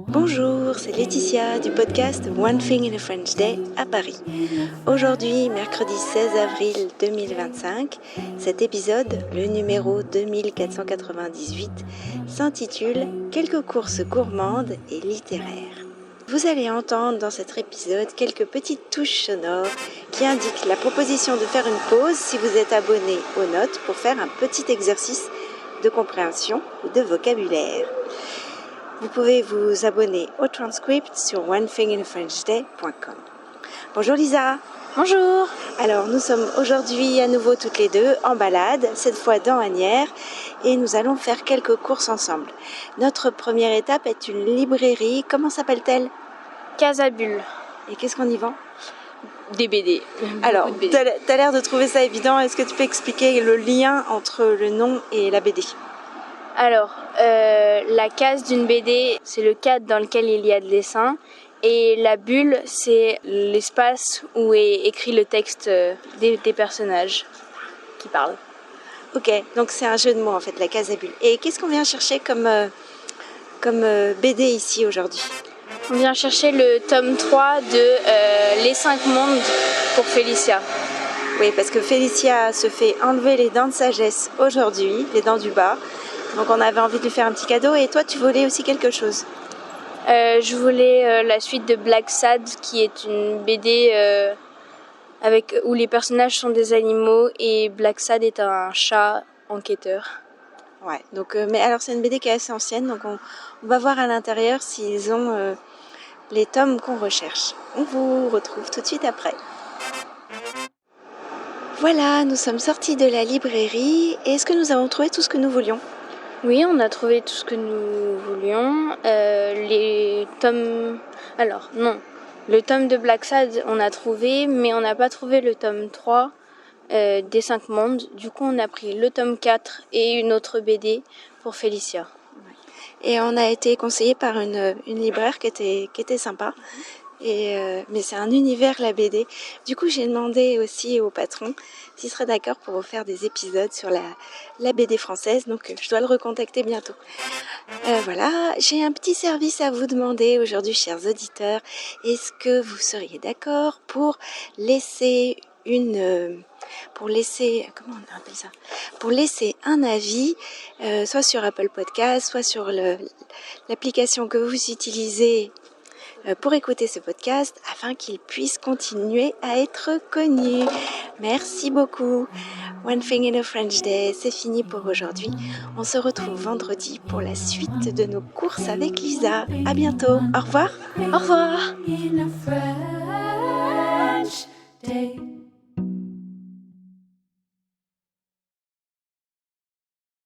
Bonjour, c'est Laetitia du podcast One Thing in a French Day à Paris. Aujourd'hui, mercredi 16 avril 2025, cet épisode, le numéro 2498, s'intitule « Quelques courses gourmandes et littéraires ». Vous allez entendre dans cet épisode quelques petites touches sonores qui indiquent la proposition de faire une pause si vous êtes abonné aux notes pour faire un petit exercice de compréhension ou de vocabulaire. Vous pouvez vous abonner au transcript sur onethinginafrenchday.com. Bonjour Lisa. Bonjour. Alors nous sommes aujourd'hui à nouveau toutes les deux en balade, cette fois dans Asnières, et nous allons faire quelques courses ensemble. Notre première étape est une librairie, comment s'appelle-t-elle ? Casabule. Et qu'est-ce qu'on y vend ? Des BD. Alors, t'as l'air de trouver ça évident, est-ce que tu peux expliquer le lien entre le nom et la BD ? Alors, la case d'une BD, c'est le cadre dans lequel il y a le dessin. Et la bulle, c'est l'espace où est écrit le texte des personnages qui parlent. Ok, donc c'est un jeu de mots en fait, la case à bulle. Et qu'est-ce qu'on vient chercher comme BD ici aujourd'hui ? On vient chercher le tome 3 de Les 5 mondes pour Félicia. Oui, parce que Félicia se fait enlever les dents de sagesse aujourd'hui, les dents du bas. Donc on avait envie de lui faire un petit cadeau. Et toi, tu voulais aussi quelque chose ? Je voulais la suite de Black Sad, qui est une BD où les personnages sont des animaux et Black Sad est un chat enquêteur. Ouais, donc, mais alors c'est une BD qui est assez ancienne, donc on va voir à l'intérieur s'ils ont les tomes qu'on recherche. On vous retrouve tout de suite après. Voilà, nous sommes sortis de la librairie. Est-ce que nous avons trouvé tout ce que nous voulions ? Oui, on a trouvé tout ce que nous voulions. Les tomes... Alors, non. Le tome de Black Sad, on a trouvé, mais on n'a pas trouvé le tome 3 des 5 mondes. Du coup, on a pris le tome 4 et une autre BD pour Félicia. Et on a été conseillé par une libraire qui était sympa. Mais c'est un univers, la BD. Du coup, j'ai demandé aussi au patron s'il serait d'accord pour vous faire des épisodes sur la BD française. Donc, je dois le recontacter bientôt. Voilà, j'ai un petit service à vous demander aujourd'hui, chers auditeurs. Est-ce que vous seriez d'accord pour laisser un avis, soit sur Apple Podcast, soit sur l'application que vous utilisez pour écouter ce podcast afin qu'il puisse continuer à être connu. Merci beaucoup. One Thing in a French Day, c'est fini pour aujourd'hui. On se retrouve vendredi pour la suite de nos courses avec Lisa. À bientôt. Au revoir. Au revoir.